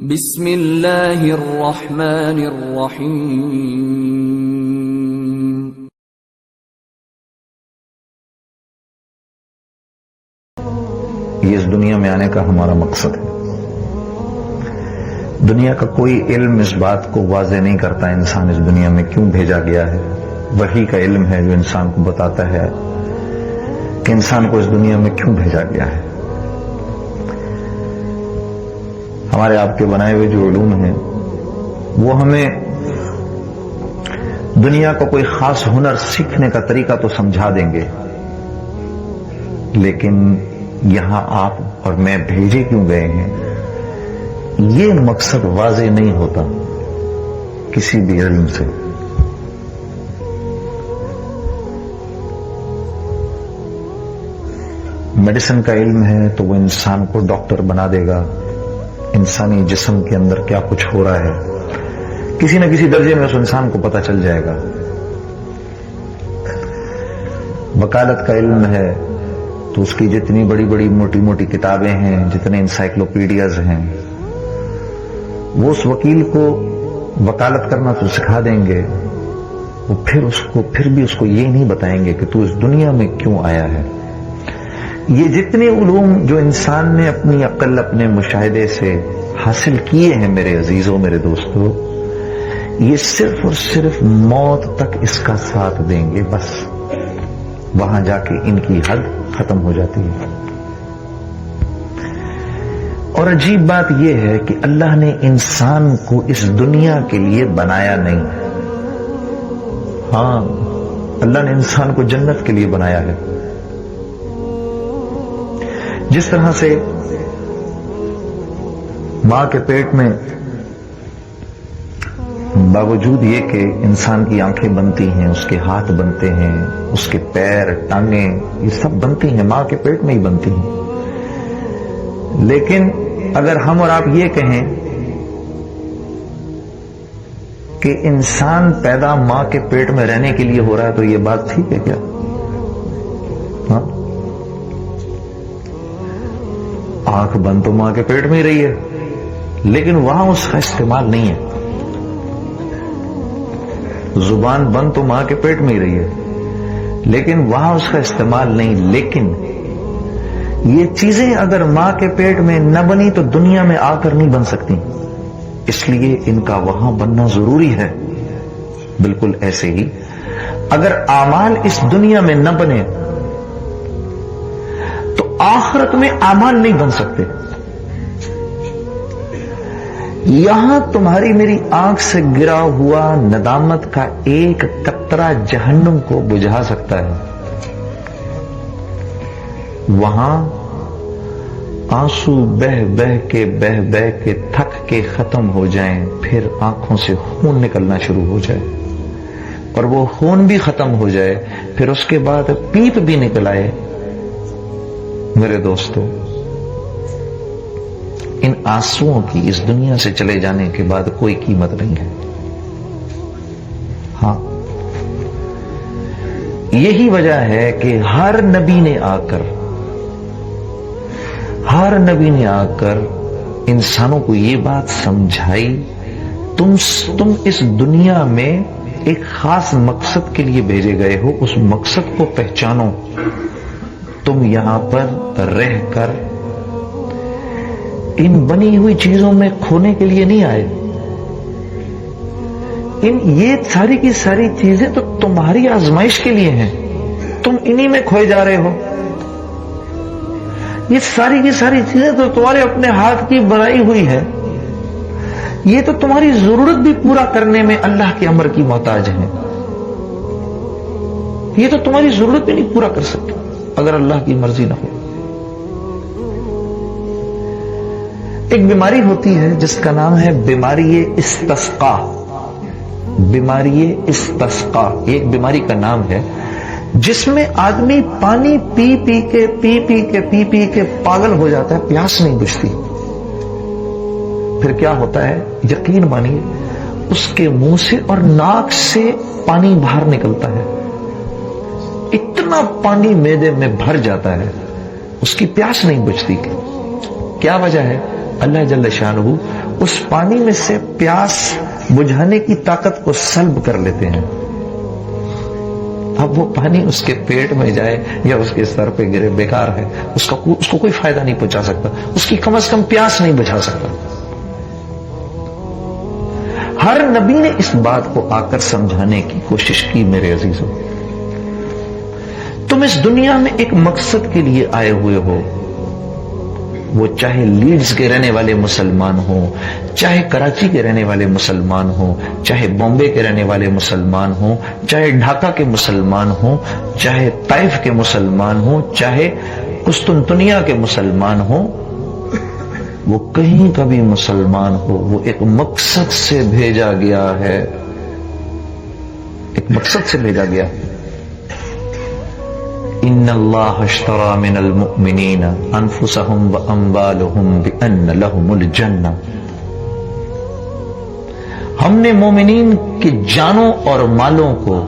بسم اللہ الرحمن الرحیم۔ یہ اس دنیا میں آنے کا ہمارا مقصد ہے۔ دنیا کا کوئی علم اس بات کو واضح نہیں کرتا انسان اس دنیا میں کیوں بھیجا گیا ہے۔ وحی کا علم ہے جو انسان کو بتاتا ہے کہ انسان کو اس دنیا میں کیوں بھیجا گیا ہے۔ ہمارے آپ کے بنائے ہوئے جو علوم ہیں وہ ہمیں دنیا کا کوئی خاص ہنر سیکھنے کا طریقہ تو سمجھا دیں گے، لیکن یہاں آپ اور میں بھیجے کیوں گئے ہیں یہ مقصد واضح نہیں ہوتا کسی بھی علم سے۔ میڈیسن کا علم ہے تو وہ انسان کو ڈاکٹر بنا دے گا، انسانی جسم کے اندر کیا کچھ ہو رہا ہے کسی نہ کسی درجے میں اس انسان کو پتہ چل جائے گا۔ وکالت کا علم ہے تو اس کی جتنی بڑی بڑی موٹی موٹی کتابیں ہیں، جتنے انسائکلوپیڈیاز ہیں، وہ اس وکیل کو وکالت کرنا تو سکھا دیں گے، وہ پھر بھی اس کو یہ نہیں بتائیں گے کہ تو اس دنیا میں کیوں آیا ہے۔ یہ جتنے علوم جو انسان نے اپنی عقل، اپنے مشاہدے سے حاصل کیے ہیں میرے عزیزوں، میرے دوستوں، یہ صرف اور صرف موت تک اس کا ساتھ دیں گے، بس وہاں جا کے ان کی حد ختم ہو جاتی ہے۔ اور عجیب بات یہ ہے کہ اللہ نے انسان کو اس دنیا کے لیے بنایا نہیں۔ ہاں، اللہ نے انسان کو جنت کے لیے بنایا ہے۔ جس طرح سے ماں کے پیٹ میں باوجود یہ کہ انسان کی آنکھیں بنتی ہیں، اس کے ہاتھ بنتے ہیں، اس کے پیر، ٹانگیں، یہ سب بنتی ہیں، ماں کے پیٹ میں ہی بنتی ہیں، لیکن اگر ہم اور آپ یہ کہیں کہ انسان پیدا ماں کے پیٹ میں رہنے کے لیے ہو رہا ہے تو یہ بات ٹھیک ہے کیا؟ ہاں، آنکھ بند تو ماں کے پیٹ میں ہی رہی ہے، لیکن وہاں اس کا استعمال نہیں ہے۔ زبان بند تو ماں کے پیٹ میں ہی رہی ہے، لیکن وہاں اس کا استعمال نہیں۔ لیکن یہ چیزیں اگر ماں کے پیٹ میں نہ بنی تو دنیا میں آ کر نہیں بن سکتی، اس لیے ان کا وہاں بننا ضروری ہے۔ بالکل ایسے ہی اگر اعمال اس دنیا میں نہ بنے تو آخرت میں اعمال نہیں بن سکتے۔ یہاں تمہاری میری آنکھ سے گرا ہوا ندامت کا ایک قطرہ جہنم کو بجھا سکتا ہے، وہاں آنسو بہ بہ کے تھک کے ختم ہو جائیں، پھر آنکھوں سے خون نکلنا شروع ہو جائے، اور وہ خون بھی ختم ہو جائے، پھر اس کے بعد پیپ بھی نکل آئے، میرے دوستو، ان آنسوؤں کی اس دنیا سے چلے جانے کے بعد کوئی قیمت نہیں ہے۔ ہاں، یہی وجہ ہے کہ ہر نبی نے آ کر انسانوں کو یہ بات سمجھائی، تم اس دنیا میں ایک خاص مقصد کے لیے بھیجے گئے ہو، اس مقصد کو پہچانو۔ تم یہاں پر رہ کر ان بنی ہوئی چیزوں میں کھونے کے لیے نہیں آئے۔ یہ ساری کی ساری چیزیں تو تمہاری آزمائش کے لیے ہیں، تم انہی میں کھوئے جا رہے ہو۔ یہ ساری کی ساری چیزیں تو تمہارے اپنے ہاتھ کی بنائی ہوئی ہے، یہ تو تمہاری ضرورت بھی پورا کرنے میں اللہ کے امر کی محتاج ہیں، یہ تو تمہاری ضرورت بھی نہیں پورا کر سکتے اگر اللہ کی مرضی نہ ہو۔ ایک بیماری ہوتی ہے جس کا نام ہے بیماری استسقاء۔ بیماری استسقاء یہ ایک بیماری کا نام ہے جس میں آدمی پانی پی کے پاگل ہو جاتا ہے، پیاس نہیں بجھتی۔ پھر کیا ہوتا ہے؟ یقین مانیے اس کے منہ سے اور ناک سے پانی باہر نکلتا ہے، اتنا پانی معدے میں بھر جاتا ہے، اس کی پیاس نہیں بجھتی۔ کیا وجہ ہے؟ اللہ جل شانہ اس پانی میں سے پیاس بجھانے کی طاقت کو سلب کر لیتے ہیں. اب وہ پانی اس کے پیٹ میں جائے یا اس کے سر پہ گرے بیکار ہے، اس کو کوئی فائدہ نہیں پہنچا سکتا، اس کی کم از کم پیاس نہیں بجھا سکتا. ہر نبی نے اس بات کو آ کر سمجھانے کی کوشش کی. میرے عزیزوں، تم اس دنیا میں ایک مقصد کے لیے آئے ہوئے ہو، وہ چاہے لیڈز کے رہنے والے مسلمان ہوں، چاہے کراچی کے رہنے والے مسلمان ہوں، چاہے بامبے کے رہنے والے مسلمان ہوں، چاہے ڈھاکہ کے مسلمان ہوں، چاہے طائف کے مسلمان ہوں، چاہے قسطنطنیہ کے مسلمان ہوں، وہ کہیں کا بھی مسلمان ہو، وہ ایک مقصد سے بھیجا گیا ہے، ایک مقصد سے بھیجا گیا. ان اللہ اشتری من المؤمنین انفسهم واموالهم بان لهم الجنہ. ہم نے مومنین کی جانوں اور مالوں کو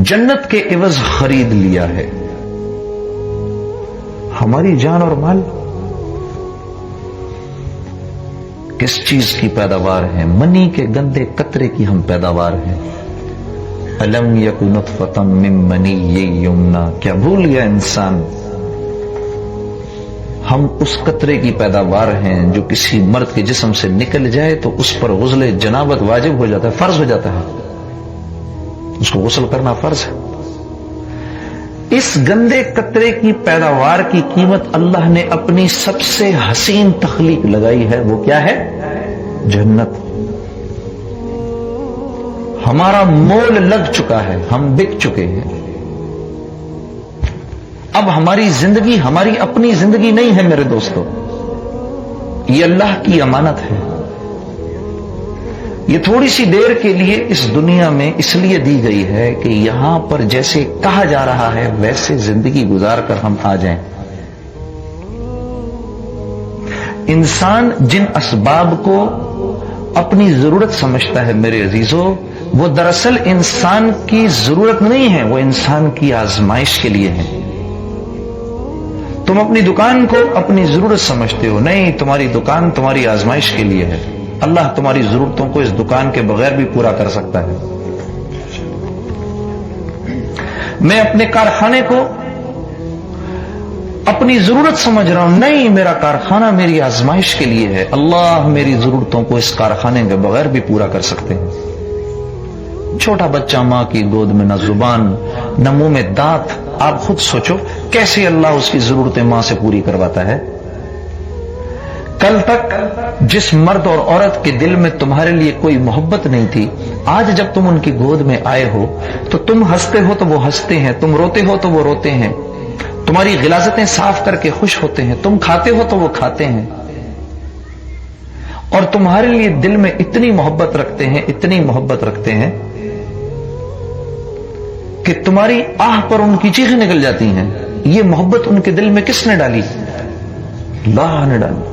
جنت کے عوض خرید لیا ہے. ہماری جان اور مال کس چیز کی پیداوار ہے؟ منی کے گندے قطرے کی ہم پیداوار ہیں. الم یک نطفۃ من منی یمنی، کیا بھول گیا انسان؟ ہم اس قطرے کی پیداوار ہیں جو کسی مرد کے جسم سے نکل جائے تو اس پر غسل جنابت واجب ہو جاتا ہے، فرض ہو جاتا ہے، اس کو غسل کرنا فرض ہے. اس گندے قطرے کی پیداوار کی قیمت اللہ نے اپنی سب سے حسین تخلیق لگائی ہے. وہ کیا ہے؟ جنت. ہمارا مول لگ چکا ہے، ہم بک چکے ہیں. اب ہماری زندگی ہماری اپنی زندگی نہیں ہے میرے دوستو، یہ اللہ کی امانت ہے. یہ تھوڑی سی دیر کے لیے اس دنیا میں اس لیے دی گئی ہے کہ یہاں پر جیسے کہا جا رہا ہے ویسے زندگی گزار کر ہم آ جائیں. انسان جن اسباب کو اپنی ضرورت سمجھتا ہے میرے عزیزو، وہ دراصل انسان کی ضرورت نہیں ہے، وہ انسان کی آزمائش کے لیے ہے. تم اپنی دکان کو اپنی ضرورت سمجھتے ہو، نہیں، تمہاری دکان تمہاری آزمائش کے لیے ہے. اللہ تمہاری ضرورتوں کو اس دکان کے بغیر بھی پورا کر سکتا ہے. میں اپنے کارخانے کو اپنی ضرورت سمجھ رہا ہوں، نہیں، میرا کارخانہ میری آزمائش کے لیے ہے. اللہ میری ضرورتوں کو اس کارخانے کے بغیر بھی پورا کر سکتے ہیں. چھوٹا بچہ ماں کی گود میں نہ زبان نہ منہ میں دانت، آپ خود سوچو کیسے اللہ اس کی ضرورتیں ماں سے پوری کرواتا ہے. کل تک جس مرد اور عورت کے دل میں تمہارے لیے کوئی محبت نہیں تھی، آج جب تم ان کی گود میں آئے ہو تو تم ہنستے ہو تو وہ ہنستے ہیں، تم روتے ہو تو وہ روتے ہیں، تمہاری غلاظتیں صاف کر کے خوش ہوتے ہیں، تم کھاتے ہو تو وہ کھاتے ہیں، اور تمہارے لیے دل میں اتنی محبت رکھتے ہیں، اتنی محبت رکھتے ہیں کہ تمہاری آہ پر ان کی چیخیں نکل جاتی ہیں. یہ محبت ان کے دل میں کس نے ڈالی؟ اللہ نے ڈالی.